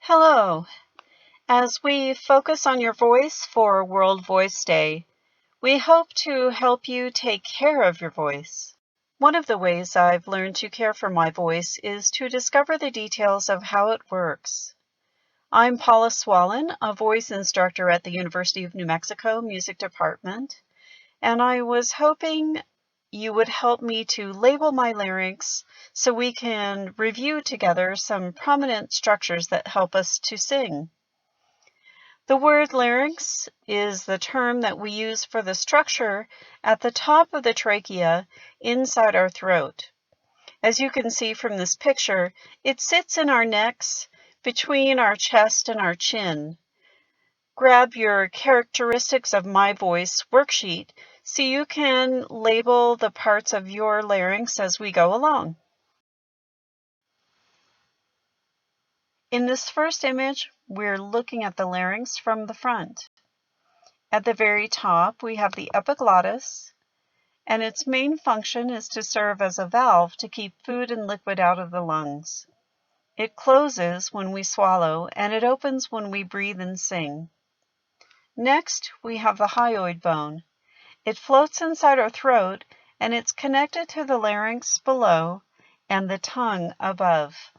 Hello. As we focus on your voice for World Voice Day, we hope to help you take care of your voice. One of the ways I've learned to care for my voice is to discover the details of how it works. I'm Paula Swalin, a voice instructor at the University of New Mexico Music Department, and I was hoping you would help me to label my larynx so we can review together some prominent structures that help us to sing. The word larynx is the term that we use for the structure at the top of the trachea inside our throat. As you can see from this picture, it sits in our necks between our chest and our chin. Grab your characteristics of my voice worksheet so you can label the parts of your larynx as we go along. In this first image, we're looking at the larynx from the front. At the very top, we have the epiglottis, and its main function is to serve as a valve to keep food and liquid out of the lungs. It closes when we swallow, and it opens when we breathe and sing. Next, we have the hyoid bone. It floats inside our throat, and it's connected to the larynx below and the tongue above.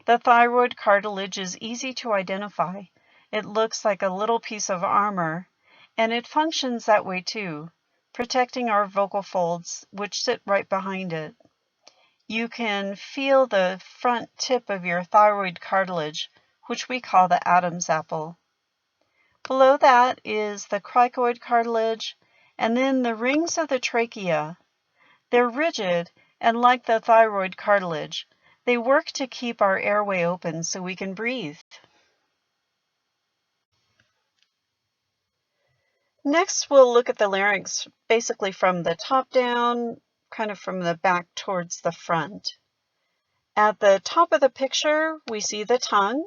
The thyroid cartilage is easy to identify. It looks like a little piece of armor, and it functions that way too, protecting our vocal folds, which sit right behind it. You can feel the front tip of your thyroid cartilage, which we call the Adam's apple. Below that is the cricoid cartilage, and then the rings of the trachea. They're rigid, and like the thyroid cartilage, they work to keep our airway open so we can breathe. Next, we'll look at the larynx basically from the top down, kind of from the back towards the front. At the top of the picture, we see the tongue,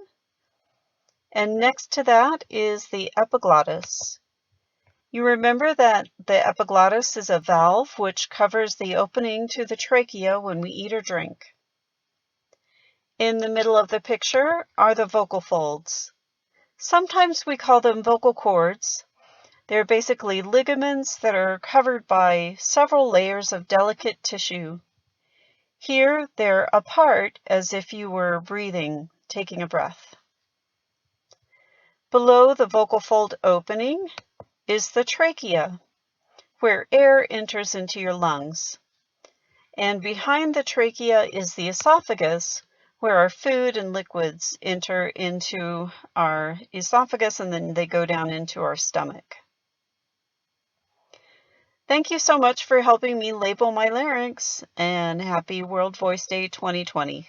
and next to that is the epiglottis. You remember that the epiglottis is a valve which covers the opening to the trachea when we eat or drink. In the middle of the picture are the vocal folds. Sometimes we call them vocal cords. They're basically ligaments that are covered by several layers of delicate tissue. Here, they're apart as if you were breathing, taking a breath. Below the vocal fold opening is the trachea, where air enters into your lungs. And behind the trachea is the esophagus, where our food and liquids enter into our esophagus and then they go down into our stomach. Thank you so much for helping me label my larynx, and happy World Voice Day 2020.